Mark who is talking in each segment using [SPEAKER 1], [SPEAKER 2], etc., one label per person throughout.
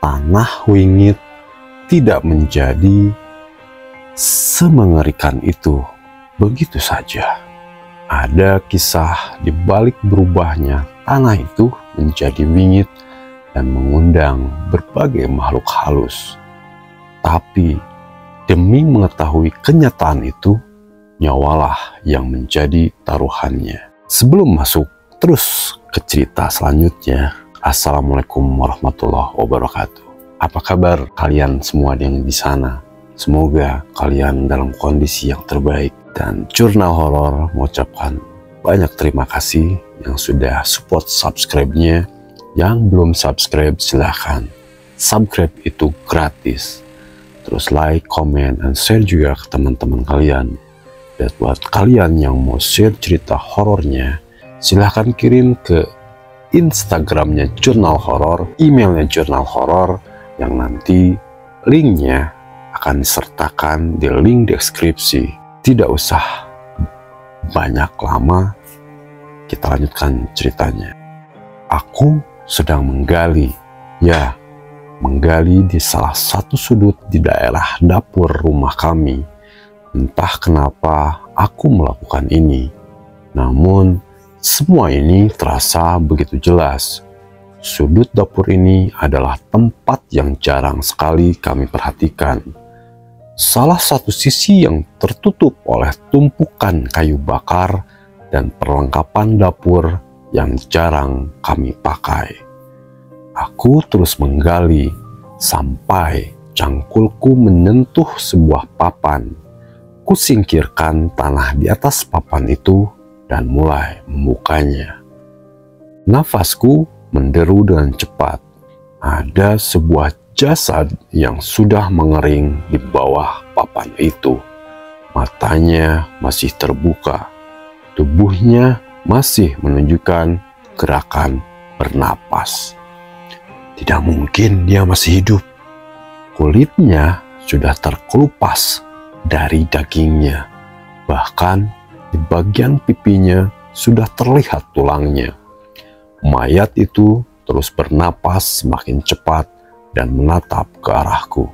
[SPEAKER 1] tanah wingit tidak menjadi semengerikan itu begitu saja. Ada kisah di balik berubahnya tanah itu menjadi wingit dan mengundang berbagai makhluk halus. Tapi demi mengetahui kenyataan itu, nyawalah yang menjadi taruhannya. Sebelum masuk terus ke cerita selanjutnya, Assalamualaikum warahmatullahi wabarakatuh. Apa kabar kalian semua yang di sana? Semoga kalian dalam kondisi yang terbaik. Dan Jurnal Horor mengucapkan banyak terima kasih yang sudah support subscribe-nya. Yang belum subscribe silahkan. Subscribe itu gratis. Terus like, comment, dan share juga ke teman-teman kalian. Dan buat kalian yang mau share cerita horornya, silahkan kirim ke Instagramnya Jurnal Horor, emailnya Jurnal Horor, yang nanti linknya akan disertakan di link deskripsi. Tidak usah banyak lama, kita lanjutkan ceritanya. Aku sedang menggali di salah satu sudut di daerah dapur rumah kami. Entah kenapa aku melakukan ini, namun semua ini terasa begitu jelas. Sudut dapur ini adalah tempat yang jarang sekali kami perhatikan. Salah satu sisi yang tertutup oleh tumpukan kayu bakar dan perlengkapan dapur yang jarang kami pakai. Aku terus menggali sampai cangkulku menyentuh sebuah papan. Kusingkirkan tanah di atas papan itu dan mulai membukanya. Nafasku menderu dengan cepat. Ada sebuah jasad yang sudah mengering di bawah papan itu. Matanya masih terbuka. Tubuhnya masih menunjukkan gerakan bernapas. Tidak mungkin dia masih hidup. Kulitnya sudah terkelupas dari dagingnya. Bahkan di bagian pipinya sudah terlihat tulangnya. Mayat itu terus bernapas semakin cepat dan menatap ke arahku.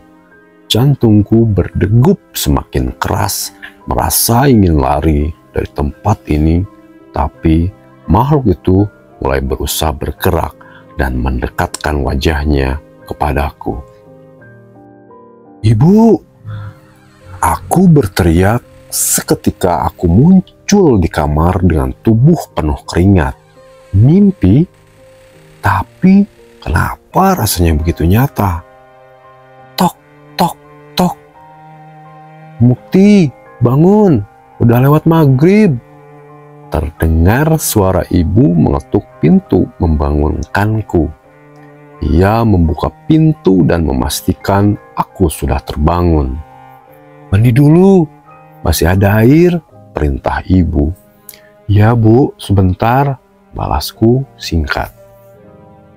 [SPEAKER 1] Jantungku berdegup semakin keras, merasa ingin lari dari tempat ini, tapi makhluk itu mulai berusaha bergerak dan mendekatkan wajahnya kepadaku. "Ibu!" Aku berteriak seketika aku muncul di kamar dengan tubuh penuh keringat. Mimpi? Tapi kenapa rasanya begitu nyata? Tok, tok, tok. "Mukti, bangun, udah lewat maghrib." Terdengar suara ibu mengetuk pintu membangunkanku. Ia membuka pintu dan memastikan aku sudah terbangun. "Mandi dulu, masih ada air," perintah ibu. "Ya bu, sebentar," balasku singkat.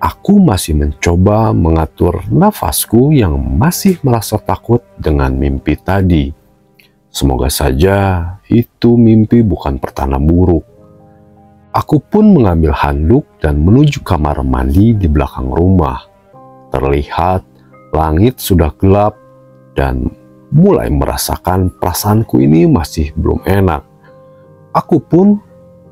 [SPEAKER 1] Aku masih mencoba mengatur nafasku yang masih merasa takut dengan mimpi tadi. Semoga saja itu mimpi bukan pertanda buruk. Aku pun mengambil handuk dan menuju kamar mandi di belakang rumah. Terlihat langit sudah gelap dan mulai merasakan perasaanku ini masih belum enak. Aku pun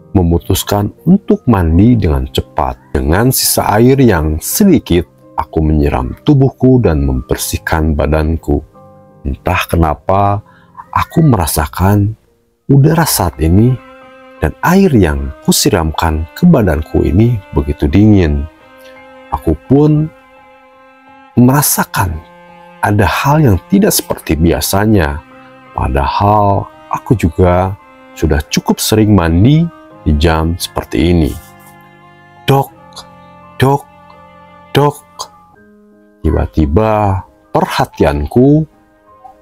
[SPEAKER 1] memutuskan untuk mandi dengan cepat. Dengan sisa air yang sedikit, aku menyiram tubuhku dan membersihkan badanku. Entah kenapa, aku merasakan udara saat ini dan air yang kusiramkan ke badanku ini begitu dingin. Aku pun merasakan ada hal yang tidak seperti biasanya. Padahal aku juga sudah cukup sering mandi di jam seperti ini. Dok, dok, dok. Tiba-tiba perhatianku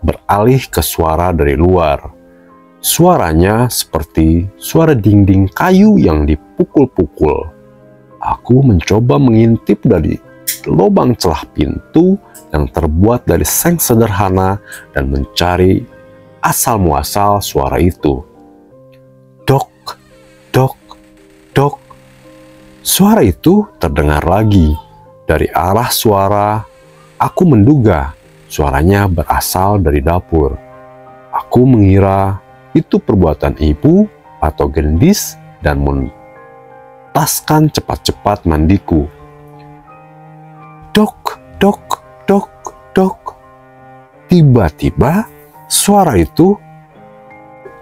[SPEAKER 1] beralih ke suara dari luar. Suaranya seperti suara dinding kayu yang dipukul-pukul. Aku mencoba mengintip dari lubang celah pintu yang terbuat dari seng sederhana dan mencari asal muasal suara itu. Dok, dok, dok. Suara itu terdengar lagi dari arah suara Aku menduga suaranya berasal dari dapur. Aku mengira itu perbuatan ibu atau gendis dan mentaskan cepat-cepat mandiku. Dok, dok, dok, dok. Tiba-tiba suara itu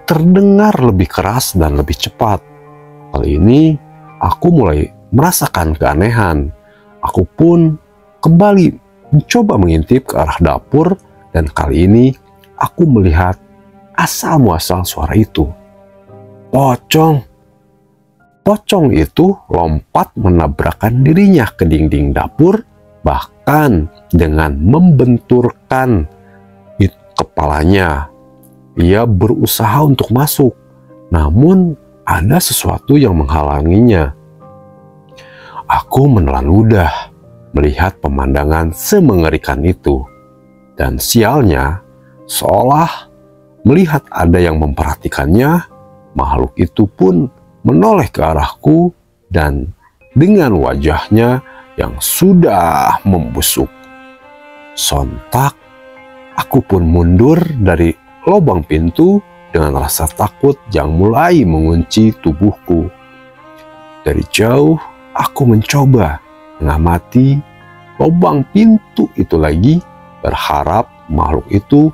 [SPEAKER 1] terdengar lebih keras dan lebih cepat. Kali ini aku mulai merasakan keanehan. Aku pun kembali mencoba mengintip ke arah dapur dan kali ini aku melihat asal-muasal suara itu. Pocong. Pocong itu lompat menabrakkan dirinya ke dinding dapur, bahkan dengan membenturkan kepalanya. Ia berusaha untuk masuk, namun ada sesuatu yang menghalanginya. Aku menelan ludah melihat pemandangan semengerikan itu, dan sialnya, seolah melihat ada yang memperhatikannya, makhluk itu pun menoleh ke arahku dan dengan wajahnya yang sudah membusuk. Sontak, aku pun mundur dari lubang pintu dengan rasa takut yang mulai mengunci tubuhku. Dari jauh, aku mencoba mengamati lubang pintu itu lagi, berharap makhluk itu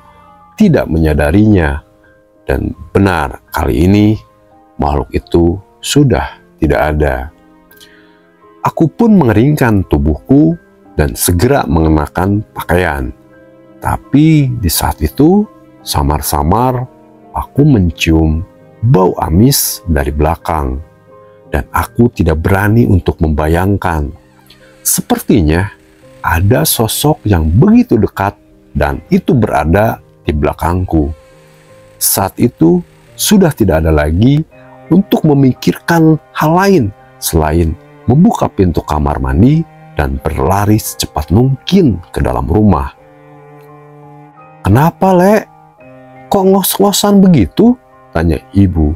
[SPEAKER 1] tidak menyadarinya. Dan benar, kali ini makhluk itu sudah tidak ada. Aku pun mengeringkan tubuhku dan segera mengenakan pakaian. Tapi di saat itu, samar-samar aku mencium bau amis dari belakang. Dan aku tidak berani untuk membayangkan. Sepertinya ada sosok yang begitu dekat dan itu berada di belakangku. Saat itu sudah tidak ada lagi untuk memikirkan hal lain selain membuka pintu kamar mandi dan berlari secepat mungkin ke dalam rumah. "Kenapa, Lek? Kok ngos-ngosan begitu?" tanya ibu.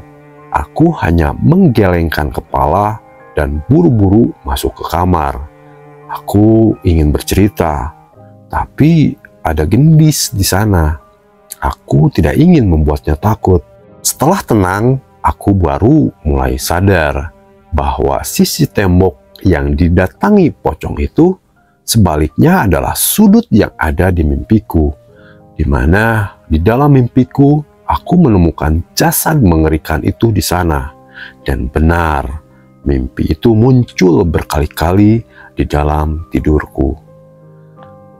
[SPEAKER 1] Aku hanya menggelengkan kepala dan buru-buru masuk ke kamar. Aku ingin bercerita, tapi ada gendis di sana. Aku tidak ingin membuatnya takut. Setelah tenang, aku baru mulai sadar bahwa sisi tembok yang didatangi pocong itu sebaliknya adalah sudut yang ada di mimpiku, di mana di dalam mimpiku aku menemukan jasad mengerikan itu di sana. Dan benar, mimpi itu muncul berkali-kali di dalam tidurku.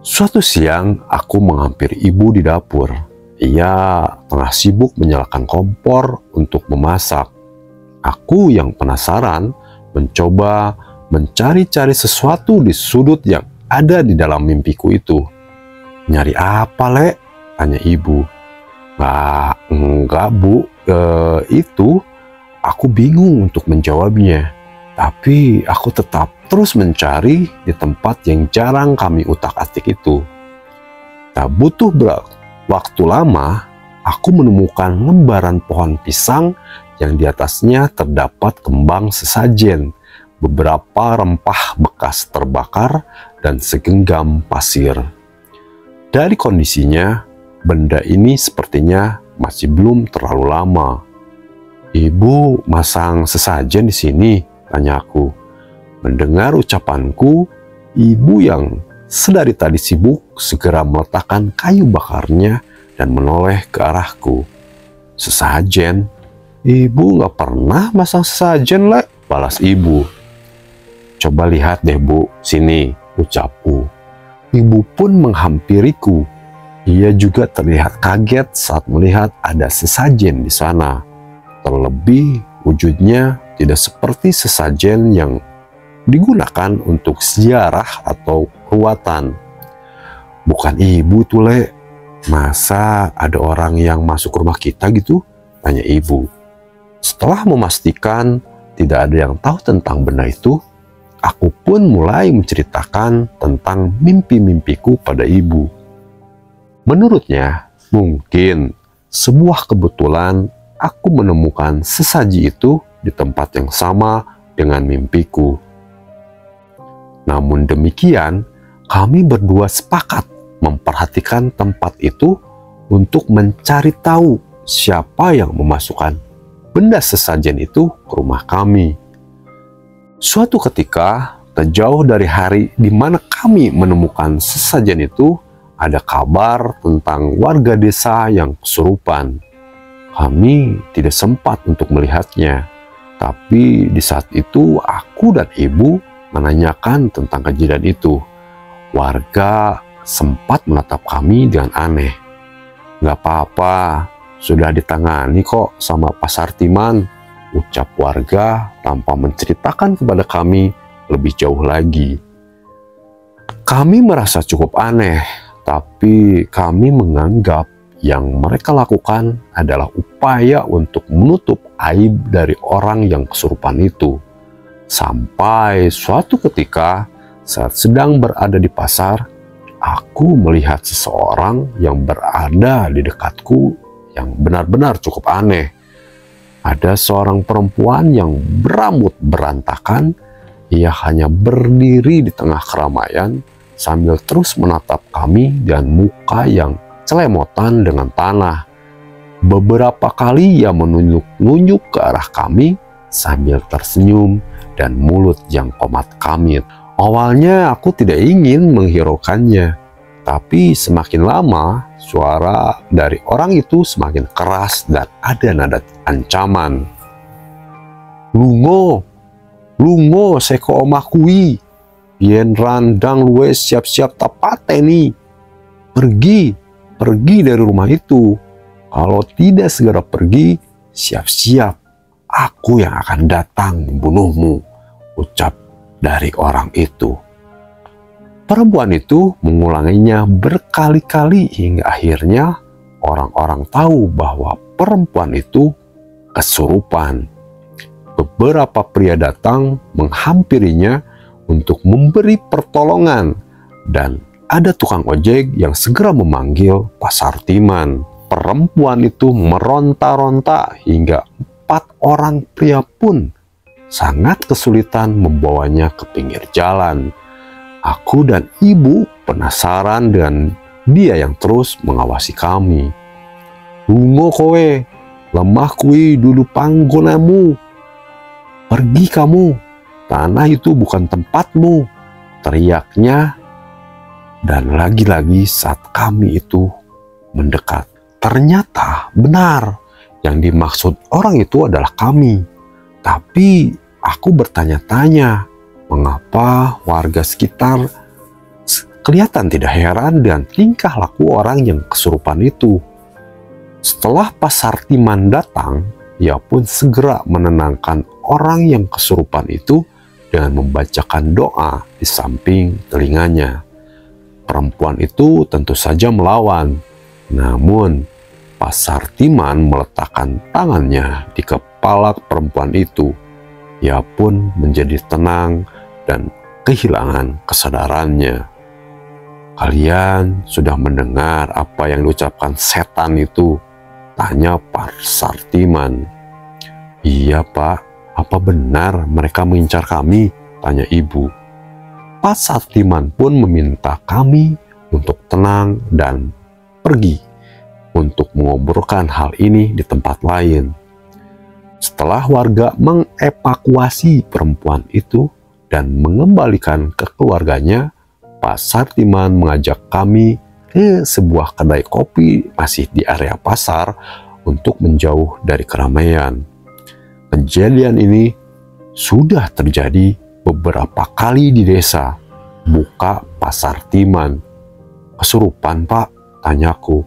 [SPEAKER 1] Suatu siang, aku menghampiri ibu di dapur. Ia tengah sibuk menyalakan kompor untuk memasak. Aku yang penasaran mencoba mencari-cari sesuatu di sudut yang ada di dalam mimpiku itu. "Nyari apa, Lek?" tanya ibu. Enggak bu, itu aku bingung untuk menjawabnya. Tapi aku tetap terus mencari di tempat yang jarang kami utak-atik itu. Tak butuh waktu lama, aku menemukan lembaran pohon pisang yang di atasnya terdapat kembang sesajen, beberapa rempah bekas terbakar, dan segenggam pasir. Dari kondisinya, benda ini sepertinya masih belum terlalu lama. "Ibu masang sesajen di sini?" tanya aku. Mendengar ucapanku, ibu yang sedari tadi sibuk segera meletakkan kayu bakarnya dan menoleh ke arahku. "Sesajen? Ibu nggak pernah masang sesajen, Lek," balas ibu. "Coba lihat deh bu, sini," ucapku. Ibu pun menghampiriku. Ia juga terlihat kaget saat melihat ada sesajen di sana. Terlebih wujudnya tidak seperti sesajen yang digunakan untuk ziarah atau ruatan. "Bukan ibu tuh, Lek. Masa ada orang yang masuk rumah kita gitu?" tanya ibu. Setelah memastikan tidak ada yang tahu tentang benda itu, aku pun mulai menceritakan tentang mimpi-mimpiku pada ibu. Menurutnya, mungkin sebuah kebetulan aku menemukan sesaji itu di tempat yang sama dengan mimpiku. Namun demikian, Kami berdua sepakat memperhatikan tempat itu untuk mencari tahu siapa yang memasukkan benda sesajen itu ke rumah kami. Suatu ketika, tak jauh dari hari di mana kami menemukan sesajen itu, ada kabar tentang warga desa yang kesurupan. Kami tidak sempat untuk melihatnya, tapi di saat itu aku dan ibu menanyakan tentang kejadian itu. Warga sempat menatap kami dengan aneh. "Gak apa-apa, sudah ditangani kok sama Pak Sartiman," ucap warga tanpa menceritakan kepada kami lebih jauh lagi. Kami merasa cukup aneh, tapi kami menganggap yang mereka lakukan adalah upaya untuk menutup aib dari orang yang kesurupan itu. Sampai suatu ketika, saat sedang berada di pasar, aku melihat seseorang yang berada di dekatku yang benar-benar cukup aneh. Ada seorang perempuan yang berambut berantakan. Ia hanya berdiri di tengah keramaian sambil terus menatap kami dengan muka yang celemotan dengan tanah. Beberapa kali ia menunjuk-nunjuk ke arah kami sambil tersenyum dan mulut yang komat kamit. Awalnya aku tidak ingin menghiraukannya, tapi semakin lama suara dari orang itu semakin keras dan ada nada ancaman. Lungo seko omah kui, yen randang luwe siap-siap tapateni. Pergi dari rumah itu. Kalau tidak segera pergi, siap-siap aku yang akan datang membunuhmu, ucap dari orang itu. Perempuan itu mengulanginya berkali-kali hingga akhirnya orang-orang tahu bahwa perempuan itu kesurupan. Beberapa pria datang menghampirinya untuk memberi pertolongan dan ada tukang ojek yang segera memanggil Pak Sartiman. Perempuan itu meronta-ronta hingga 4 orang pria pun sangat kesulitan membawanya ke pinggir jalan. Aku dan ibu penasaran dengan dia yang terus mengawasi kami. Lungo kowe, lemah kui dulu panggonamu. Pergi kamu, tanah itu bukan tempatmu, teriaknya. Dan lagi-lagi saat kami itu mendekat, ternyata benar yang dimaksud orang itu adalah kami. Tapi aku bertanya-tanya, mengapa warga sekitar kelihatan tidak heran dengan tingkah laku orang yang kesurupan itu. Setelah Pak Sartiman datang, ia pun segera menenangkan orang yang kesurupan itu dengan membacakan doa di samping telinganya. Perempuan itu tentu saja melawan, namun Pak Sartiman meletakkan tangannya di kepala perempuan itu. Ia pun menjadi tenang dan kehilangan kesadarannya. Kalian sudah mendengar apa yang diucapkan setan itu? Tanya Pak Sartiman. Iya Pak, apa benar mereka mengincar kami? Tanya ibu. Pak Sartiman pun meminta kami untuk tenang dan pergi untuk mengobrolkan hal ini di tempat lain. Setelah warga mengevakuasi perempuan itu dan mengembalikan ke keluarganya, Pak Sartiman mengajak kami ke sebuah kedai kopi masih di area pasar untuk menjauh dari keramaian. Kejadian ini sudah terjadi beberapa kali di desa. Buka Pak Sartiman. Kesurupan Pak? Tanyaku.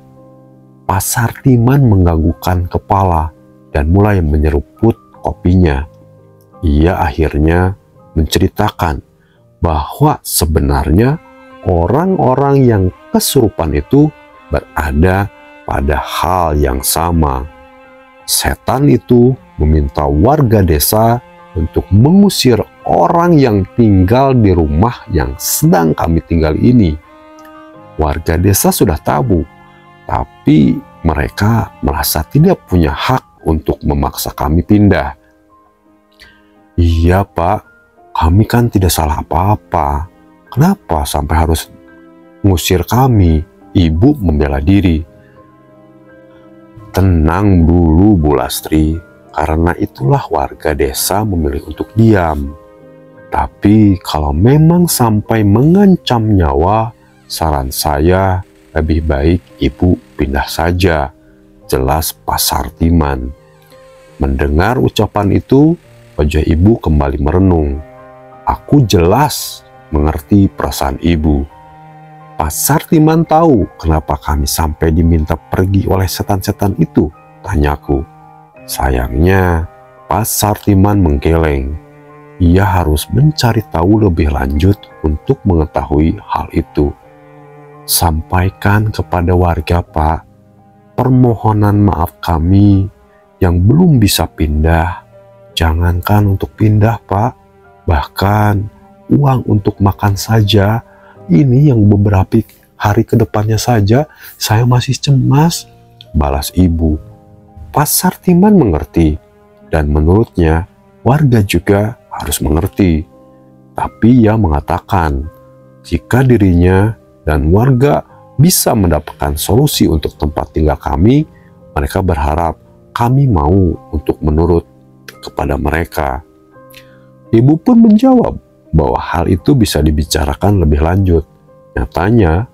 [SPEAKER 1] Pak Sartiman mengganggukan kepala dan mulai menyeruput kopinya. Ia akhirnya menceritakan bahwa sebenarnya orang-orang yang kesurupan itu berada pada hal yang sama. Setan itu meminta warga desa untuk mengusir orang yang tinggal di rumah yang sedang kami tinggal ini. Warga desa sudah tahu, tapi mereka merasa tidak punya hak untuk memaksa kami pindah. Iya Pak, kami kan tidak salah apa-apa. Kenapa sampai harus ngusir kami? Ibu membela diri. Tenang dulu Bu Lastri, karena itulah warga desa memilih untuk diam. Tapi kalau memang sampai mengancam nyawa, saran saya lebih baik Ibu pindah saja. Jelas Pak Sartiman. Mendengar ucapan itu, wajah Ibu kembali merenung. Aku jelas mengerti perasaan Ibu. Pak Sartiman tahu kenapa kami sampai diminta pergi oleh setan-setan itu, tanyaku. Sayangnya, Pak Sartiman menggeleng. Ia harus mencari tahu lebih lanjut untuk mengetahui hal itu. Sampaikan kepada warga, Pak, permohonan maaf kami yang belum bisa pindah. Jangankan untuk pindah, Pak, bahkan uang untuk makan saja. Ini yang beberapa hari ke depannya saja saya masih cemas, balas Ibu. Pak Sartiman mengerti, dan menurutnya warga juga harus mengerti. Tapi ia mengatakan, jika dirinya dan warga bisa mendapatkan solusi untuk tempat tinggal kami, mereka berharap kami mau untuk menurut kepada mereka. Ibu pun menjawab bahwa hal itu bisa dibicarakan lebih lanjut. Nyatanya,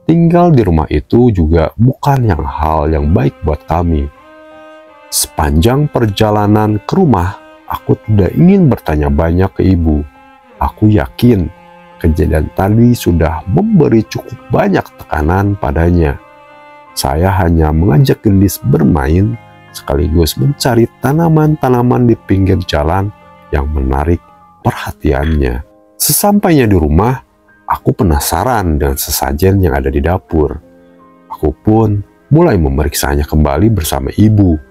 [SPEAKER 1] tinggal di rumah itu juga bukan hal yang baik buat kami. Sepanjang perjalanan ke rumah, aku tidak ingin bertanya banyak ke Ibu. Aku yakin kejadian tadi sudah memberi cukup banyak tekanan padanya. Saya hanya mengajak Gendis bermain sekaligus mencari tanaman-tanaman di pinggir jalan yang menarik perhatiannya. Sesampainya di rumah, aku penasaran dengan sesajen yang ada di dapur. Aku pun mulai memeriksanya kembali bersama Ibu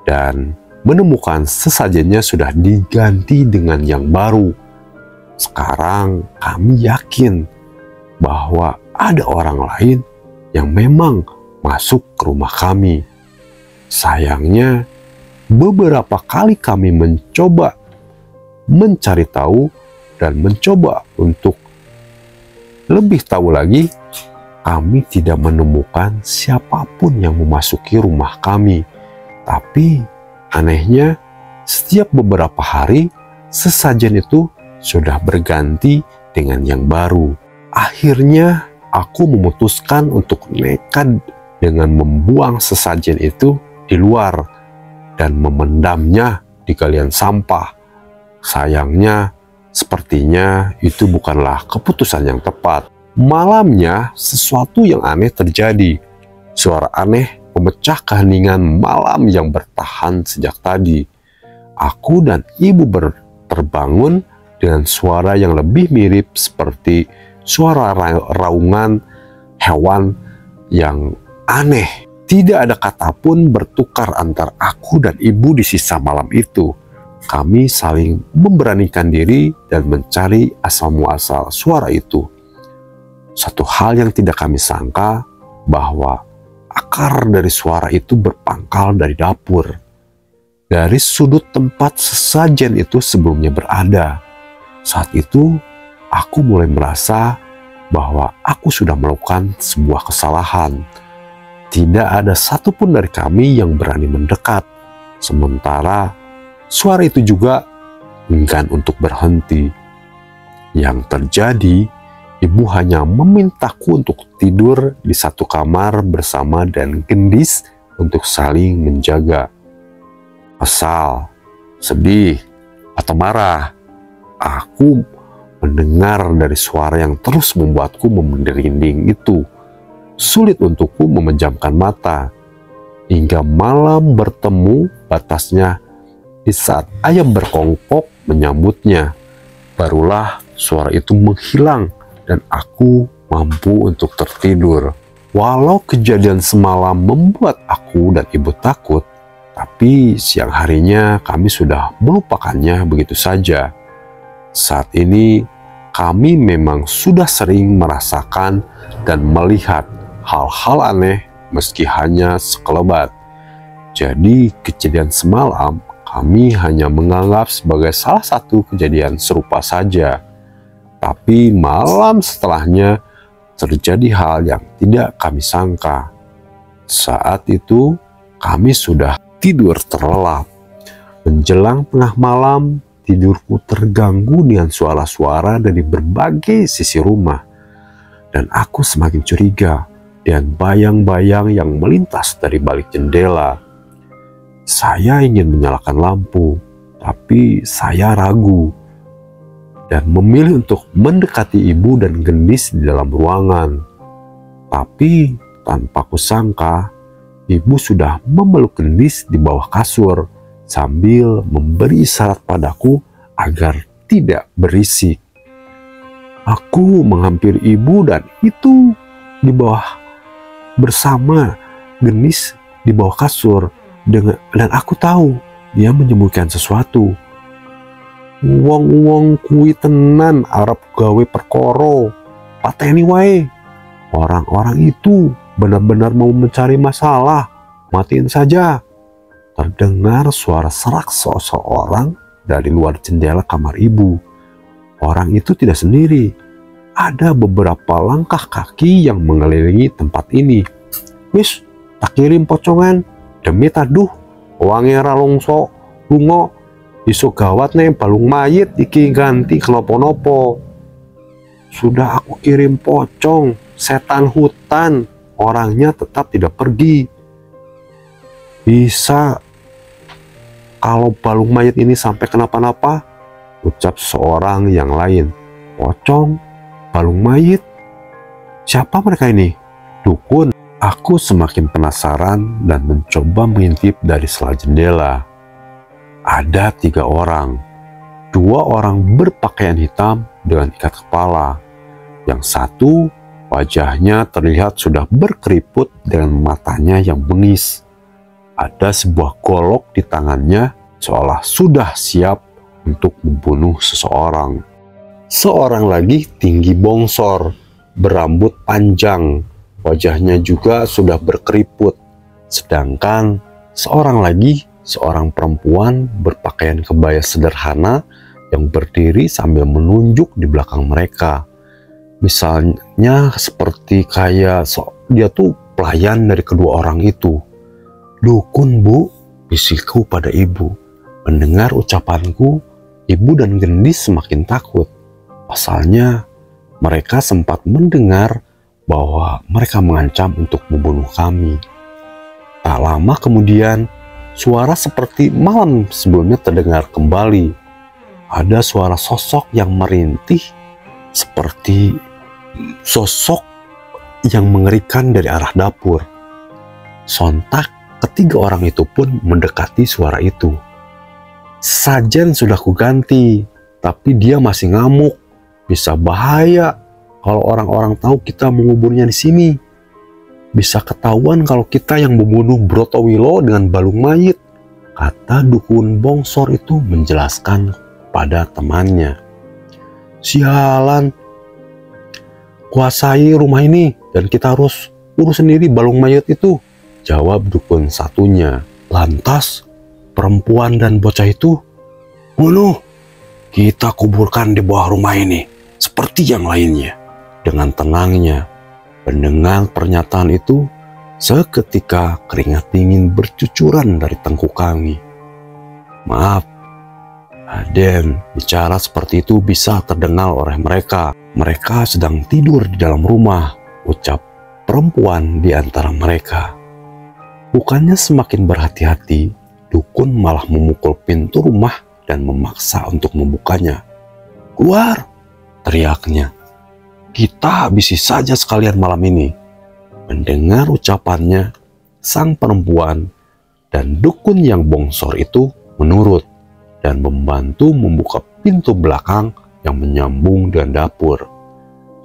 [SPEAKER 1] dan menemukan sesajennya sudah diganti dengan yang baru. Sekarang kami yakin bahwa ada orang lain yang memang masuk ke rumah kami. Sayangnya, beberapa kali kami mencoba mencari tahu dan mencoba untuk lebih tahu lagi, kami tidak menemukan siapapun yang memasuki rumah kami. Tapi anehnya, setiap beberapa hari sesajen itu sudah berganti dengan yang baru. Akhirnya aku memutuskan untuk nekat dengan membuang sesajen itu di luar dan memendamnya di galian sampah. Sayangnya, sepertinya itu bukanlah keputusan yang tepat. Malamnya, sesuatu yang aneh terjadi. Suara aneh memecah keheningan malam yang bertahan sejak tadi. Aku dan Ibu terbangun dengan suara yang lebih mirip seperti suara raungan hewan yang aneh. Tidak ada kata pun bertukar antara aku dan Ibu di sisa malam itu. Kami saling memberanikan diri dan mencari asal-muasal suara itu. Satu hal yang tidak kami sangka, bahwa akar dari suara itu berpangkal dari dapur. Dari sudut tempat sesajen itu sebelumnya berada. Saat itu, aku mulai merasa bahwa aku sudah melakukan sebuah kesalahan. Tidak ada satupun dari kami yang berani mendekat. Sementara suara itu juga enggan untuk berhenti. Yang terjadi, Ibu hanya memintaku untuk tidur di satu kamar bersama dan Gendis untuk saling menjaga. Kesal, sedih, atau marah, aku mendengar dari suara yang terus membuatku merinding itu. Sulit untukku memejamkan mata. Hingga malam bertemu batasnya di saat ayam berkongkok menyambutnya. Barulah suara itu menghilang dan aku mampu untuk tertidur. Walau kejadian semalam membuat aku dan Ibu takut, tapi siang harinya kami sudah melupakannya begitu saja. Saat ini kami memang sudah sering merasakan dan melihat hal-hal aneh meski hanya sekelebat. Jadi kejadian semalam kami hanya menganggap sebagai salah satu kejadian serupa saja. Tapi malam setelahnya terjadi hal yang tidak kami sangka. Saat itu kami sudah tidur terlelap. Menjelang tengah malam, tidurku terganggu dengan suara-suara dari berbagai sisi rumah. Dan aku semakin curiga dan bayang-bayang yang melintas dari balik jendela. Saya ingin menyalakan lampu, tapi saya ragu dan memilih untuk mendekati ibu dan gendis di dalam ruangan. Tapi tanpa kusangka, ibu sudah memeluk gendis di bawah kasur sambil memberi isyarat padaku agar tidak berisik. Aku menghampiri ibu dan itu di bawah bersama gendis di bawah kasur dan aku tahu dia menyembunyikan sesuatu. Wong kui tenan Arab gawe perkoro, pateni wae. Orang-orang itu benar-benar mau mencari masalah, matiin saja. Terdengar suara serak seseorang dari luar jendela kamar ibu. Orang itu tidak sendiri. Ada beberapa langkah kaki yang mengelilingi tempat ini. Wis, tak kirim pocongan. Demi taduh, wangi ralongso, lungo. Isu gawat nih balung mayit iki ganti kenopo-nopo. Sudah aku kirim pocong, setan hutan, orangnya tetap tidak pergi. Bisa kalau balung mayit ini sampai kenapa-napa, ucap seorang yang lain. Pocong, balung mayit, siapa mereka ini? Dukun. Aku semakin penasaran dan mencoba mengintip dari sela jendela. Ada 3 orang. 2 orang berpakaian hitam dengan ikat kepala. Yang satu wajahnya terlihat sudah berkeriput dengan matanya yang bengis. Ada sebuah golok di tangannya seolah sudah siap untuk membunuh seseorang. Seorang lagi tinggi bongsor, berambut panjang, wajahnya juga sudah berkeriput. Sedangkan seorang perempuan berpakaian kebaya sederhana yang berdiri sambil menunjuk di belakang mereka. Misalnya seperti kayak dia tuh pelayan dari kedua orang itu. Dukun, Bu, bisikku pada ibu. Mendengar ucapanku, ibu dan gendis semakin takut. Pasalnya mereka sempat mendengar bahwa mereka mengancam untuk membunuh kami. Tak lama kemudian, suara seperti malam sebelumnya terdengar kembali. Ada suara sosok yang merintih seperti sosok yang mengerikan dari arah dapur. Sontak ketiga orang itu pun mendekati suara itu. Sajen sudah kuganti, tapi dia masih ngamuk. Bisa bahaya kalau orang-orang tahu kita menguburnya di sini. Bisa ketahuan kalau kita yang membunuh Brotowilo dengan balung mayit, kata dukun bongsor itu menjelaskan pada temannya. Sialan, kuasai rumah ini dan kita harus urus sendiri balung mayit itu, jawab dukun satunya. Lantas perempuan dan bocah itu, bunuh, kita kuburkan di bawah rumah ini seperti yang lainnya. Dengan tenangnya mendengar pernyataan itu, seketika keringat dingin bercucuran dari tengkuk kami. Maaf, Aden, bicara seperti itu bisa terdengar oleh mereka. Mereka sedang tidur di dalam rumah, ucap perempuan di antara mereka. Bukannya semakin berhati-hati, dukun malah memukul pintu rumah dan memaksa untuk membukanya. Keluar, teriaknya. Kita habisi saja sekalian malam ini. Mendengar ucapannya, sang perempuan dan dukun yang bongsor itu menurut dan membantu membuka pintu belakang yang menyambung dengan dapur.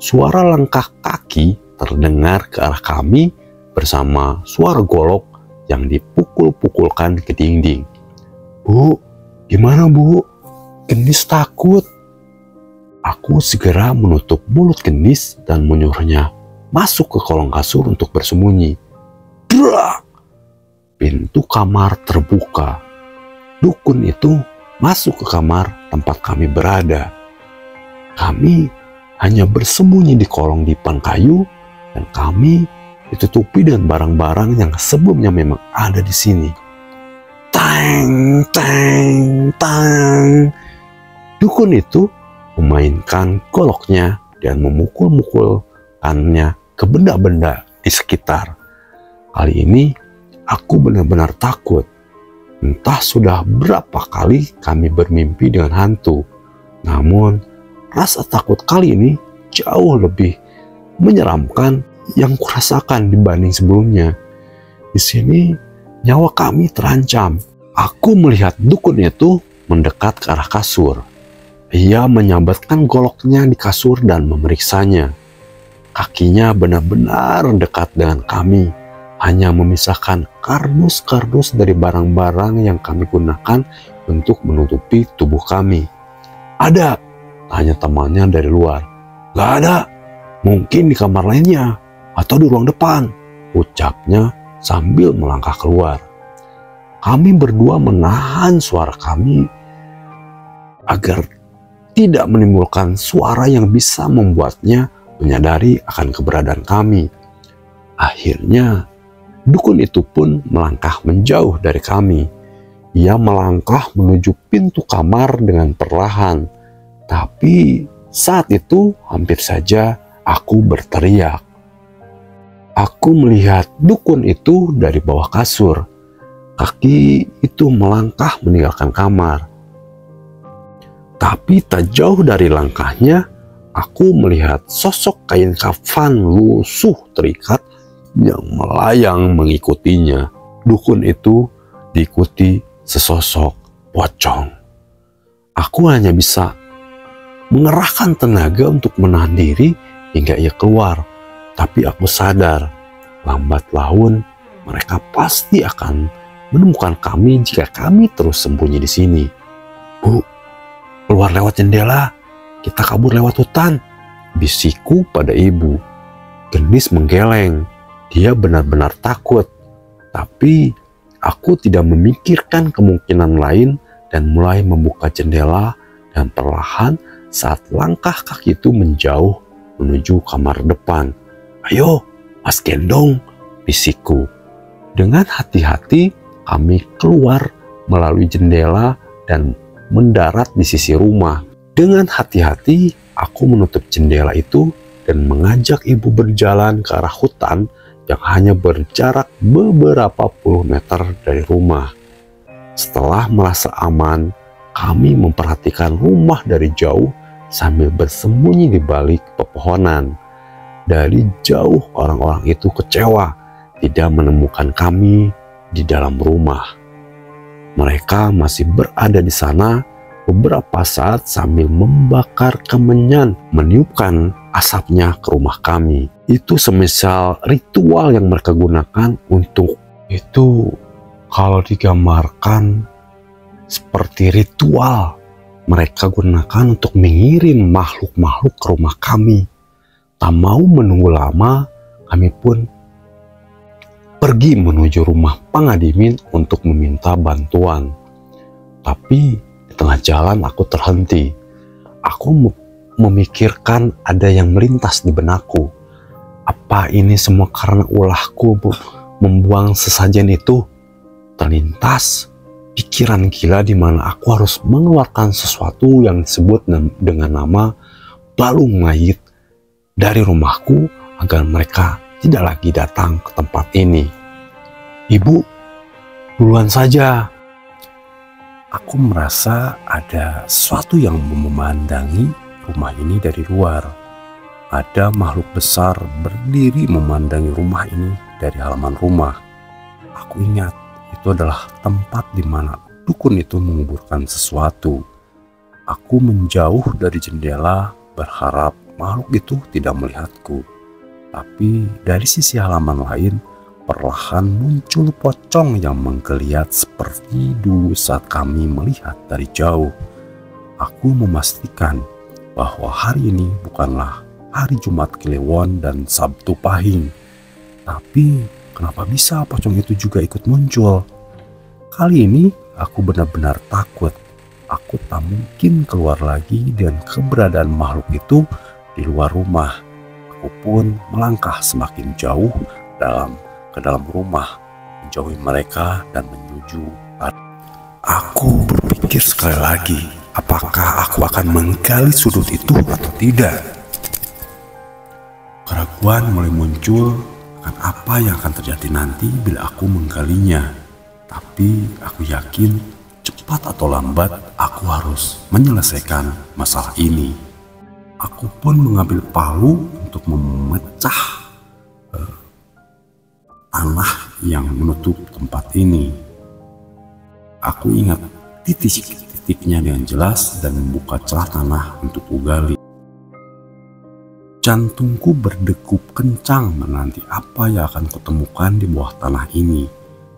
[SPEAKER 1] Suara langkah kaki terdengar ke arah kami bersama suara golok yang dipukul-pukulkan ke dinding. Bu, gimana Bu? Gendis takut. Aku segera menutup mulut gendis dan menyuruhnya masuk ke kolong kasur untuk bersembunyi. Brak! Pintu kamar terbuka. Dukun itu masuk ke kamar tempat kami berada. Kami hanya bersembunyi di kolong dipan kayu, dan kami ditutupi dengan barang-barang yang sebelumnya memang ada di sini. Tang, tang, tang. Dukun itu memainkan goloknya dan memukul-mukulkannya ke benda-benda di sekitar. Kali ini aku benar-benar takut. Entah sudah berapa kali kami bermimpi dengan hantu. Namun rasa takut kali ini jauh lebih menyeramkan yang kurasakan dibanding sebelumnya. Di sini nyawa kami terancam. Aku melihat dukun itu mendekat ke arah kasur. Ia menyambatkan goloknya di kasur dan memeriksanya. Kakinya benar-benar dekat dengan kami, hanya memisahkan kardus-kardus dari barang-barang yang kami gunakan untuk menutupi tubuh kami. "Ada?" tanya temannya dari luar. "Gak ada, mungkin di kamar lainnya atau di ruang depan," ucapnya sambil melangkah keluar. Kami berdua menahan suara kami agar tidak menimbulkan suara yang bisa membuatnya menyadari akan keberadaan kami. Akhirnya dukun itu pun melangkah menjauh dari kami. Ia melangkah menuju pintu kamar dengan perlahan. Tapi saat itu hampir saja aku berteriak. Aku melihat dukun itu dari bawah kasur. Kaki itu melangkah meninggalkan kamar. Tapi tak jauh dari langkahnya, aku melihat sosok kain kafan lusuh terikat yang melayang mengikutinya. Dukun itu diikuti sesosok pocong. Aku hanya bisa mengerahkan tenaga untuk menahan diri hingga ia keluar. Tapi aku sadar, lambat laun mereka pasti akan menemukan kami jika kami terus sembunyi di sini. "Bu, keluar lewat jendela, kita kabur lewat hutan," bisikku pada ibu. Gendis menggeleng, dia benar-benar takut. Tapi aku tidak memikirkan kemungkinan lain dan mulai membuka jendela dan perlahan saat langkah kaki itu menjauh menuju kamar depan. "Ayo, Mas Gendong," bisikku. Dengan hati-hati kami keluar melalui jendela dan mendarat di sisi rumah. Dengan hati-hati aku menutup jendela itu dan mengajak ibu berjalan ke arah hutan yang hanya berjarak beberapa puluh meter dari rumah. Setelah merasa aman, kami memperhatikan rumah dari jauh sambil bersembunyi di balik pepohonan. Dari jauh orang-orang itu kecewa tidak menemukan kami di dalam rumah. Mereka masih berada di sana beberapa saat sambil membakar kemenyan, meniupkan asapnya ke rumah kami. Itu semisal ritual yang mereka gunakan untuk itu. Kalau digambarkan seperti ritual mereka gunakan untuk mengirim makhluk-makhluk ke rumah kami. Tak mau menunggu lama, kami pun pergi menuju rumah Pangadimin untuk meminta bantuan. Tapi di tengah jalan aku terhenti. Aku memikirkan ada yang melintas di benakku. Apa ini semua karena ulahku membuang sesajen itu? Terlintas pikiran gila di mana aku harus mengeluarkan sesuatu yang disebut dengan nama balung mayit dari rumahku agar mereka tidak lagi datang ke tempat ini. "Ibu, duluan saja." Aku merasa ada sesuatu yang memandangi rumah ini dari luar. Ada makhluk besar berdiri memandangi rumah ini dari halaman rumah. Aku ingat itu adalah tempat di mana dukun itu menguburkan sesuatu. Aku menjauh dari jendela berharap makhluk itu tidak melihatku. Tapi dari sisi halaman lain, perlahan muncul pocong yang menggeliat seperti dulu saat kami melihat dari jauh. Aku memastikan bahwa hari ini bukanlah hari Jumat Kliwon dan Sabtu Pahing. Tapi kenapa bisa pocong itu juga ikut muncul? Kali ini aku benar-benar takut. Aku tak mungkin keluar lagi dan keberadaan makhluk itu
[SPEAKER 2] di luar rumah. Aku pun melangkah semakin jauh ke dalam rumah, menjauhi mereka dan menuju. Aku berpikir sekali lagi, apakah aku akan menggali sudut itu atau tidak? Keraguan mulai muncul akan apa yang akan terjadi nanti bila aku menggalinya. Tapi aku yakin cepat atau lambat aku harus menyelesaikan masalah ini. Aku pun mengambil palu untuk memecah tanah yang menutup tempat ini. Aku ingat titik-titiknya dengan jelas dan membuka celah tanah untuk kugali. Jantungku berdegup kencang menanti apa yang akan kutemukan di bawah tanah ini.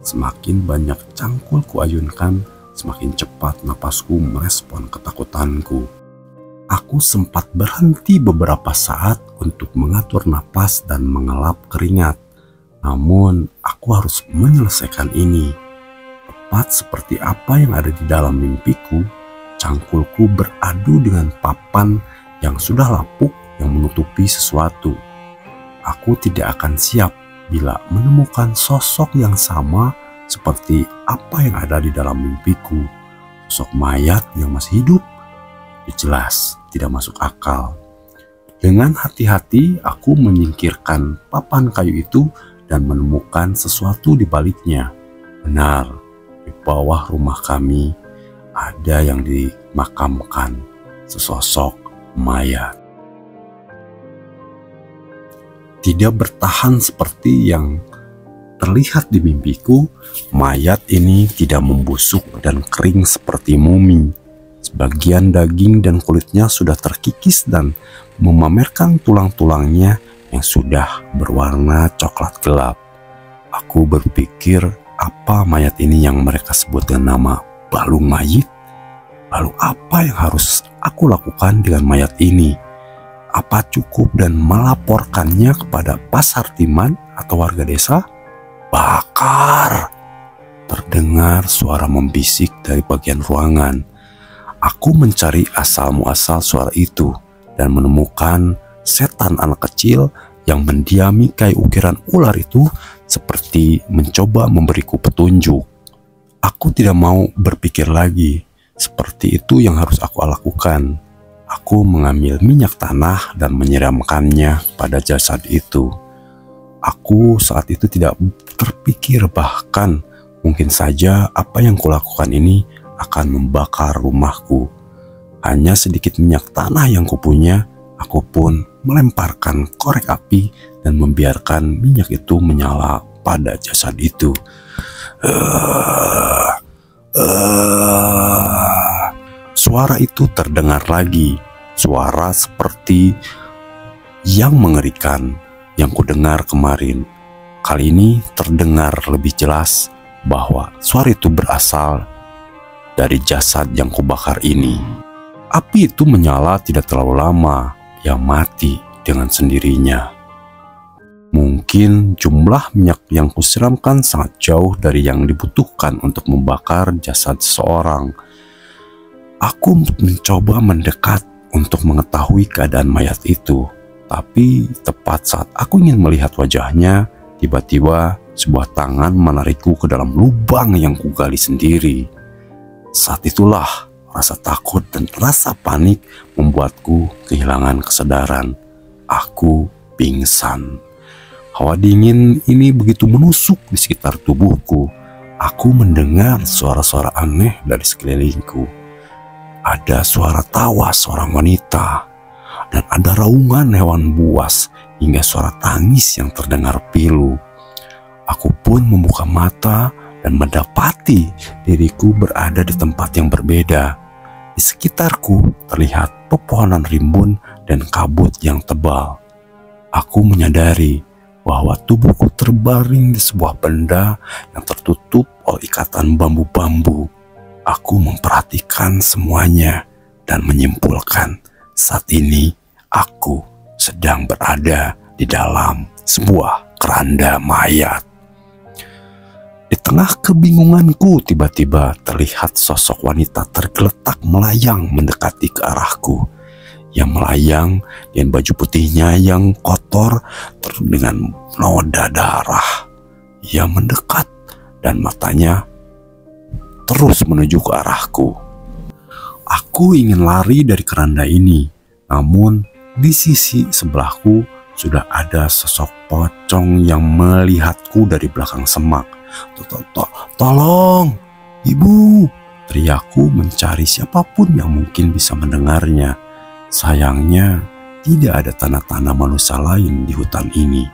[SPEAKER 2] Semakin banyak cangkul kuayunkan, semakin cepat napasku merespon ketakutanku. Aku sempat berhenti beberapa saat untuk mengatur napas dan mengelap keringat. Namun, aku harus menyelesaikan ini. Tepat seperti apa yang ada di dalam mimpiku, cangkulku beradu dengan papan yang sudah lapuk yang menutupi sesuatu. Aku tidak akan siap bila menemukan sosok yang sama seperti apa yang ada di dalam mimpiku. Sosok mayat yang masih hidup. Jelas tidak masuk akal. Dengan hati-hati aku menyingkirkan papan kayu itu dan menemukan sesuatu di baliknya. Benar, di bawah rumah kami ada yang dimakamkan, sesosok mayat. Tidak bertahan seperti yang terlihat di mimpiku, mayat ini tidak membusuk dan kering seperti mumi. Sebagian daging dan kulitnya sudah terkikis dan memamerkan tulang-tulangnya yang sudah berwarna coklat gelap. Aku berpikir, apa mayat ini yang mereka sebut dengan nama balung mayit? Lalu apa yang harus aku lakukan dengan mayat ini? Apa cukup dan melaporkannya kepada Pasar Timan atau warga desa? Bakar! Terdengar suara membisik dari bagian ruangan. Aku mencari asal-muasal suara itu dan menemukan setan anak kecil yang mendiami kayu ukiran ular itu seperti mencoba memberiku petunjuk. Aku tidak mau berpikir lagi. Seperti itu yang harus aku lakukan. Aku mengambil minyak tanah dan menyiramkannya pada jasad itu. Aku saat itu tidak terpikir bahkan mungkin saja apa yang kulakukan ini akan membakar rumahku. Hanya sedikit minyak tanah yang kupunya, aku pun melemparkan korek api dan membiarkan minyak itu menyala pada jasad itu. Suara itu terdengar lagi, suara seperti yang mengerikan yang kudengar kemarin. Kali ini terdengar lebih jelas bahwa suara itu berasal dari jasad yang kubakar ini. Api itu menyala tidak terlalu lama, ia mati dengan sendirinya. Mungkin jumlah minyak yang kusiramkan sangat jauh dari yang dibutuhkan untuk membakar jasad seseorang. Aku mencoba mendekat untuk mengetahui keadaan mayat itu, tapi tepat saat aku ingin melihat wajahnya, tiba-tiba sebuah tangan menarikku ke dalam lubang yang kugali sendiri. Saat itulah rasa takut dan rasa panik membuatku kehilangan kesadaran. Aku pingsan. Hawa dingin ini begitu menusuk di sekitar tubuhku. Aku mendengar suara-suara aneh dari sekelilingku. Ada suara tawa seorang wanita, dan ada raungan hewan buas hingga suara tangis yang terdengar pilu. Aku pun membuka mata dan mendapati diriku berada di tempat yang berbeda. Di sekitarku terlihat pepohonan rimbun dan kabut yang tebal. Aku menyadari bahwa tubuhku terbaring di sebuah benda yang tertutup oleh ikatan bambu-bambu. Aku memperhatikan semuanya dan menyimpulkan saat ini aku sedang berada di dalam sebuah keranda mayat. Di tengah kebingunganku, tiba-tiba terlihat sosok wanita tergeletak melayang mendekati ke arahku. yang melayang dan baju putihnya yang kotor dengan noda darah. Ia mendekat dan matanya terus menuju ke arahku. Aku ingin lari dari keranda ini, namun di sisi sebelahku sudah ada sosok pocong yang melihatku dari belakang semak. Tolong, ibu! Teriakku mencari siapapun yang mungkin bisa mendengarnya. Sayangnya tidak ada tanda-tanda manusia lain di hutan ini.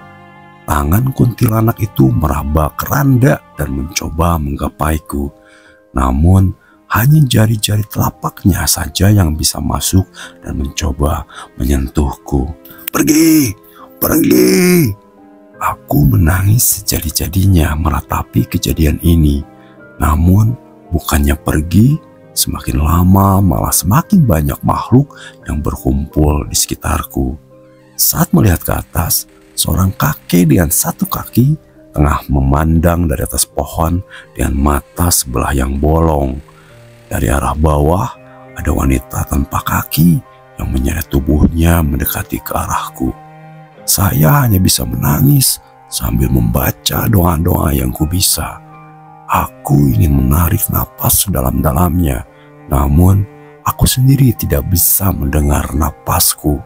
[SPEAKER 2] Tangan kuntilanak itu meraba keranda dan mencoba menggapaiku. Namun hanya jari-jari telapaknya saja yang bisa masuk dan mencoba menyentuhku. Pergi! Pergi! Aku menangis sejadi-jadinya meratapi kejadian ini. Namun bukannya pergi, semakin lama malah semakin banyak makhluk yang berkumpul di sekitarku. Saat melihat ke atas, seorang kakek dengan satu kaki tengah memandang dari atas pohon dengan mata sebelah yang bolong. Dari arah bawah ada wanita tanpa kaki yang menyeret tubuhnya mendekati ke arahku. Saya hanya bisa menangis sambil membaca doa-doa yang ku bisa. Aku ingin menarik napas sedalam-dalamnya, namun aku sendiri tidak bisa mendengar napasku.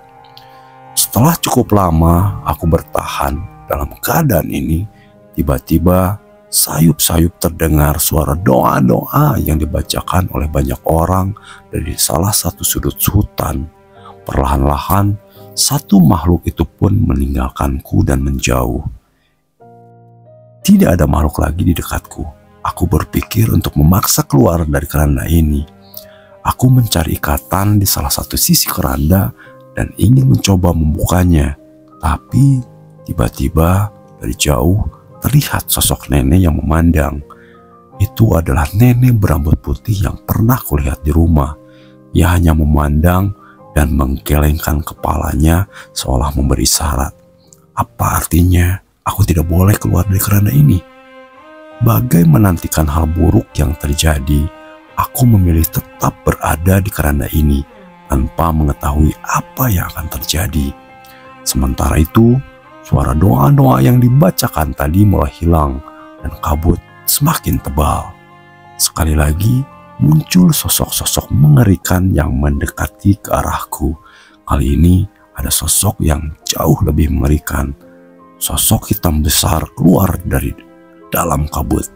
[SPEAKER 2] Setelah cukup lama aku bertahan dalam keadaan ini, tiba-tiba sayup-sayup terdengar suara doa-doa yang dibacakan oleh banyak orang dari salah satu sudut hutan. Perlahan-lahan satu makhluk itu pun meninggalkanku dan menjauh. Tidak ada makhluk lagi di dekatku. Aku berpikir untuk memaksa keluar dari keranda ini. Aku mencari ikatan di salah satu sisi keranda dan ingin mencoba membukanya. Tapi tiba-tiba dari jauh terlihat sosok nenek yang memandang. Itu adalah nenek berambut putih yang pernah kulihat di rumah. Ia hanya memandang dan menggelengkan kepalanya seolah memberi isyarat. Apa artinya aku tidak boleh keluar dari keranda ini? Bagai menantikan hal buruk yang terjadi, aku memilih tetap berada di keranda ini tanpa mengetahui apa yang akan terjadi. Sementara itu, suara doa-doa yang dibacakan tadi mulai hilang dan kabut semakin tebal. Sekali lagi muncul sosok-sosok mengerikan yang mendekati ke arahku. Kali ini ada sosok yang jauh lebih mengerikan. Sosok hitam besar keluar dari dalam kabut.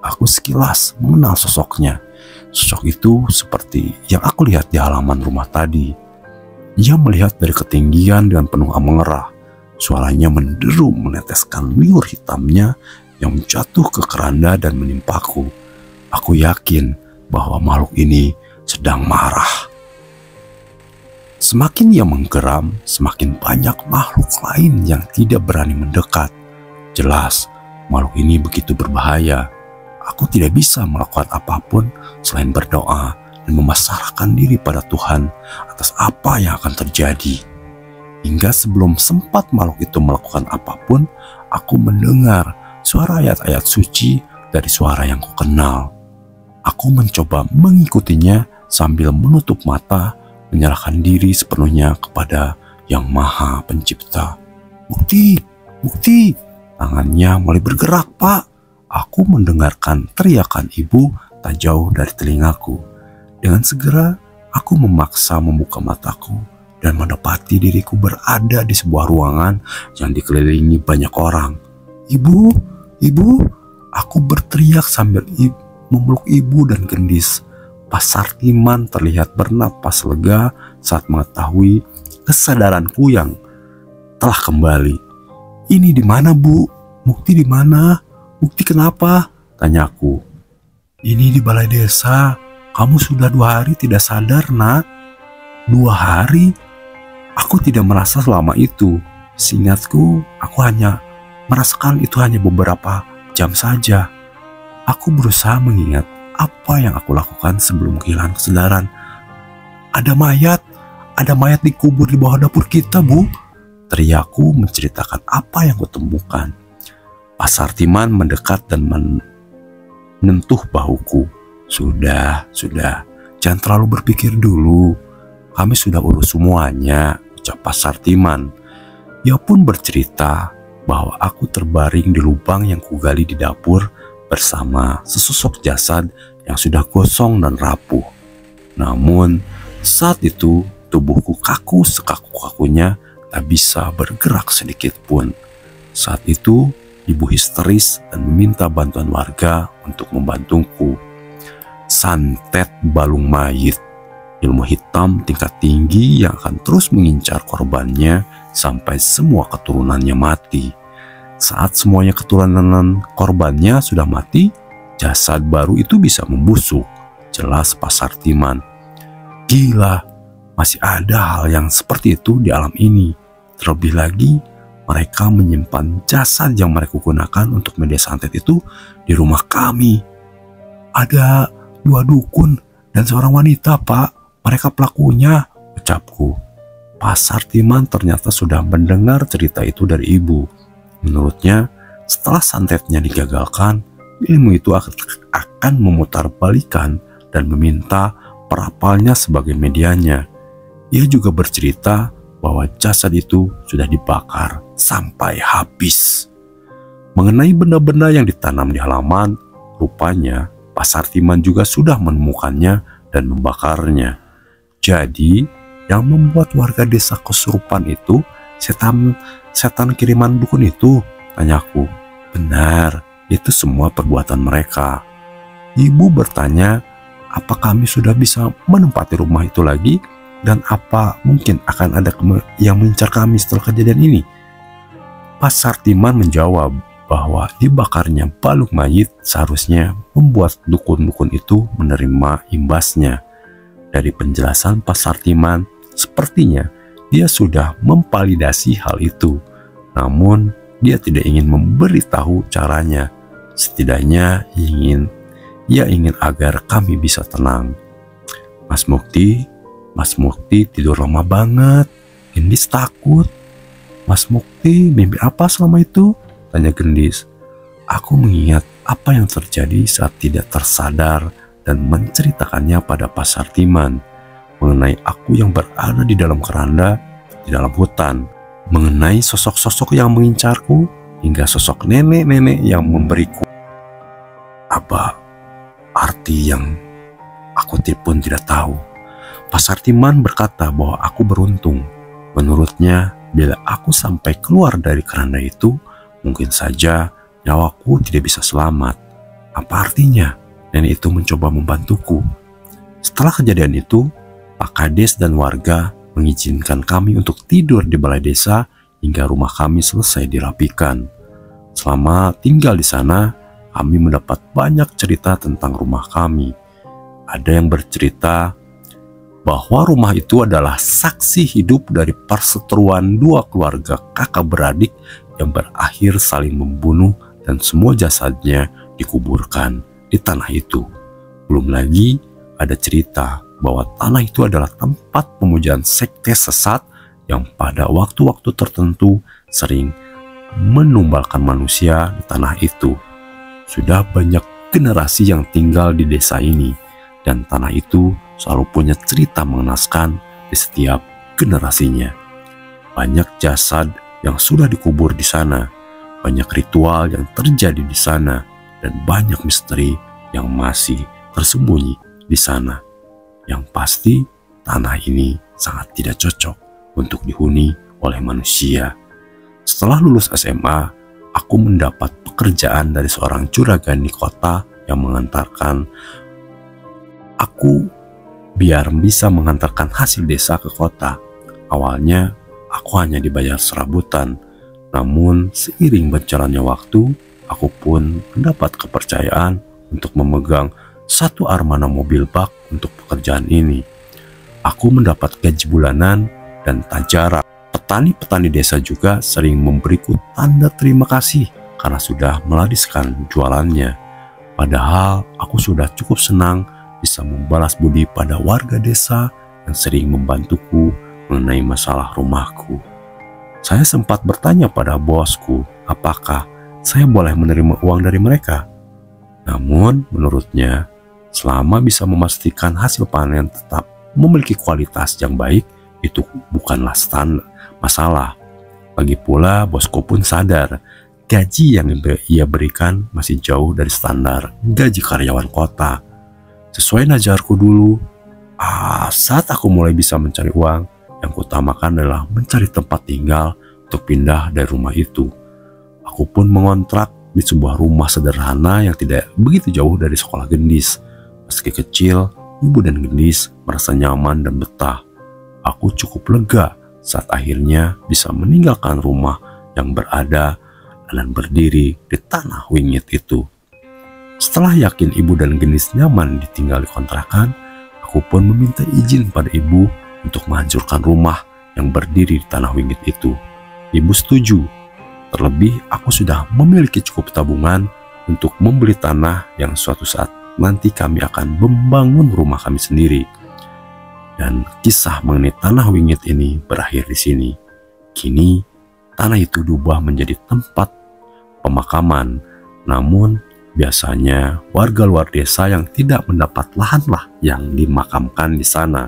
[SPEAKER 2] Aku sekilas mengenal sosoknya. Sosok itu seperti yang aku lihat di halaman rumah tadi. Ia melihat dari ketinggian dengan penuh amarah. Suaranya menderu meneteskan liur hitamnya yang jatuh ke keranda dan menimpaku. Aku yakin bahwa makhluk ini sedang marah. Semakin ia menggeram, semakin banyak makhluk lain yang tidak berani mendekat. Jelas, makhluk ini begitu berbahaya. Aku tidak bisa melakukan apapun selain berdoa dan memasrahkan diri pada Tuhan atas apa yang akan terjadi. Hingga sebelum sempat makhluk itu melakukan apapun, aku mendengar suara ayat-ayat suci dari suara yang kukenal. Aku mencoba mengikutinya sambil menutup mata, menyerahkan diri sepenuhnya kepada Yang Maha Pencipta. Bukti, bukti! Tangannya mulai bergerak, Pak. Aku mendengarkan teriakan ibu tak jauh dari telingaku. Dengan segera, aku memaksa membuka mataku dan mendapati diriku berada di sebuah ruangan yang dikelilingi banyak orang. Ibu, ibu! Aku berteriak sambil memeluk ibu dan gendis. Pak Sartiman terlihat bernapas lega saat mengetahui kesadaranku yang telah kembali. Ini di mana, Bu? Mukti di mana? Mukti kenapa? Tanyaku. Ini di balai desa. Kamu sudah 2 hari tidak sadar, Nak. 2 hari? Aku tidak merasa selama itu. Seingatku, aku hanya merasakan itu hanya beberapa jam saja. Aku berusaha mengingat apa yang aku lakukan sebelum kehilangan kesadaran. Ada mayat dikubur di bawah dapur kita, Bu. Teriakku menceritakan apa yang kutemukan. Pak Sartiman mendekat dan menyentuh bahuku. Sudah, jangan terlalu berpikir dulu. kami sudah urus semuanya, ucap Pak Sartiman. Ia pun bercerita bahwa aku terbaring di lubang yang kugali di dapur bersama sesosok jasad yang sudah gosong dan rapuh. Namun saat itu tubuhku kaku sekaku-kakunya, tak bisa bergerak sedikit pun. Saat itu ibu histeris dan meminta bantuan warga untuk membantuku. Santet balung mayit, ilmu hitam tingkat tinggi yang akan terus mengincar korbannya sampai semua keturunannya mati. Saat semuanya keturunan korbannya sudah mati, jasad baru itu bisa membusuk, jelas Pak Sartiman. Gila, masih ada hal yang seperti itu di alam ini. Terlebih lagi, mereka menyimpan jasad yang mereka gunakan untuk media santet itu di rumah kami. Ada 2 dukun dan seorang wanita, Pak. Mereka pelakunya, ucapku. Pak Sartiman ternyata sudah mendengar cerita itu dari ibu. Menurutnya, setelah santetnya digagalkan, ilmu itu akan memutarbalikan dan meminta perapalnya sebagai medianya. Ia juga bercerita bahwa jasad itu sudah dibakar sampai habis. Mengenai benda-benda yang ditanam di halaman, rupanya Pak Sartiman juga sudah menemukannya dan membakarnya. Jadi, yang membuat warga desa kesurupan itu setan kiriman dukun itu, tanyaku. Benar, itu semua perbuatan mereka. Ibu bertanya, apa kami sudah bisa menempati rumah itu lagi? Dan apa mungkin akan ada yang mengincar kami setelah kejadian ini? Pak Sartiman menjawab bahwa dibakarnya balung mayit seharusnya membuat dukun-dukun itu menerima imbasnya. Dari penjelasan Pak Sartiman, sepertinya dia sudah memvalidasi hal itu. Namun, dia tidak ingin memberitahu caranya. Setidaknya ia ingin agar kami bisa tenang. Mas Mukti tidur lama banget. Gendis takut. Mas Mukti mimpi apa selama itu? Tanya Gendis. Aku mengingat apa yang terjadi saat tidak tersadar dan menceritakannya pada Pak Sartiman. Mengenai aku yang berada di dalam keranda, di dalam hutan. Mengenai sosok-sosok yang mengincarku, hingga sosok nenek-nenek yang memberiku arti yang aku pun tidak tahu. Pak Sartiman berkata bahwa aku beruntung. Menurutnya, bila aku sampai keluar dari keranda itu, mungkin saja nyawaku tidak bisa selamat. Apa artinya? Nenek itu mencoba membantuku. Setelah kejadian itu, Pak Kades dan warga mengizinkan kami untuk tidur di balai desa hingga rumah kami selesai dirapikan. Selama tinggal di sana, kami mendapat banyak cerita tentang rumah kami. Ada yang bercerita bahwa rumah itu adalah saksi hidup dari perseteruan 2 keluarga kakak beradik yang berakhir saling membunuh dan semua jasadnya dikuburkan di tanah itu. Belum lagi ada cerita bahwa tanah itu adalah tempat pemujaan sekte sesat yang pada waktu-waktu tertentu sering menumbalkan manusia di tanah itu. Sudah banyak generasi yang tinggal di desa ini, dan tanah itu selalu punya cerita mengenaskan di setiap generasinya. Banyak jasad yang sudah dikubur di sana, banyak ritual yang terjadi di sana, dan banyak misteri yang masih tersembunyi di sana. Yang pasti, tanah ini sangat tidak cocok untuk dihuni oleh manusia. Setelah lulus SMA, aku mendapat pekerjaan dari seorang juragan di kota yang mengantarkan aku biar bisa mengantarkan hasil desa ke kota. Awalnya, aku hanya dibayar serabutan. Namun, seiring berjalannya waktu, aku pun mendapat kepercayaan untuk memegang 1 armada mobil bak untuk pekerjaan ini. Aku mendapat gaji bulanan dan tak jarang petani-petani desa juga sering memberiku tanda terima kasih karena sudah meladiskan jualannya. Padahal aku sudah cukup senang bisa membalas budi pada warga desa yang sering membantuku mengenai masalah rumahku. Saya sempat bertanya pada bosku apakah saya boleh menerima uang dari mereka. Namun menurutnya, selama bisa memastikan hasil panen tetap memiliki kualitas yang baik itu bukanlah masalah. Lagi pula bosku pun sadar gaji yang ia berikan masih jauh dari standar gaji karyawan kota. Sesuai najarku dulu, saat aku mulai bisa mencari uang, yang kutamakan adalah mencari tempat tinggal untuk pindah dari rumah itu. Aku pun mengontrak di sebuah rumah sederhana yang tidak begitu jauh dari sekolah Gendis. Meski kecil, ibu dan Gendis merasa nyaman dan betah. Aku cukup lega saat akhirnya bisa meninggalkan rumah yang berada dan berdiri di tanah wingit itu. Setelah yakin ibu dan Gendis nyaman ditinggal di kontrakan, aku pun meminta izin pada ibu untuk menghancurkan rumah yang berdiri di tanah wingit itu. Ibu setuju. Terlebih aku sudah memiliki cukup tabungan untuk membeli tanah yang suatu saat nanti kami akan membangun rumah kami sendiri. Dan kisah mengenai tanah wingit ini berakhir di sini. Kini tanah itu diubah menjadi tempat pemakaman. Namun biasanya warga luar desa yang tidak mendapat lahanlah yang dimakamkan di sana.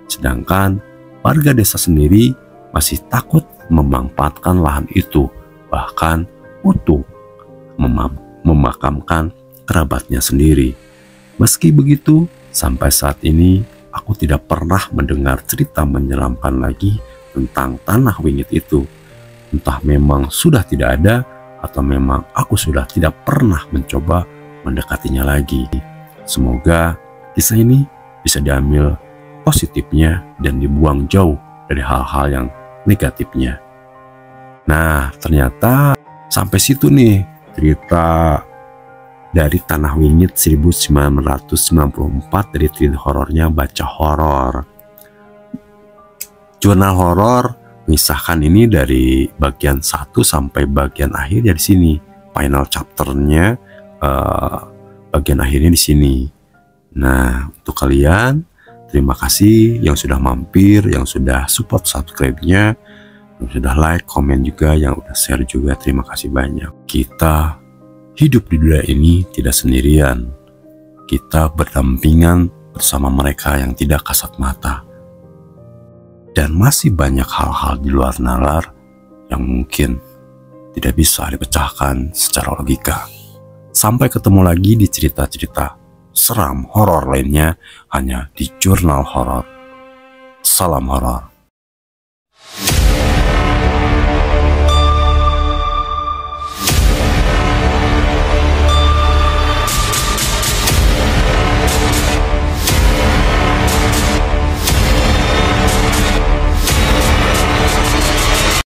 [SPEAKER 2] Sedangkan warga desa sendiri masih takut memanfaatkan lahan itu, bahkan untuk memakamkan kerabatnya sendiri. Meski begitu, sampai saat ini aku tidak pernah mendengar cerita menyeramkan lagi tentang tanah wingit itu. Entah memang sudah tidak ada atau memang aku sudah tidak pernah mencoba mendekatinya lagi. Semoga kisah ini bisa diambil positifnya dan dibuang jauh dari hal-hal yang negatifnya. Nah, ternyata sampai situ nih cerita dari Tanah Wingit 1994 dari cerita horornya Baca Horor. Jurnal horor mengisahkan ini dari bagian 1 sampai bagian akhir dari sini. Final chapternya bagian akhirnya di sini. Nah, untuk kalian terima kasih yang sudah mampir, yang sudah support subscribe-nya, yang sudah like, komen juga, yang udah share juga. Terima kasih banyak. Kita hidup di dunia ini tidak sendirian. Kita berdampingan bersama mereka yang tidak kasat mata. Dan masih banyak hal-hal di luar nalar yang mungkin tidak bisa dipecahkan secara logika. Sampai ketemu lagi di cerita-cerita seram horor lainnya hanya di Jurnal Horor. Salam horor.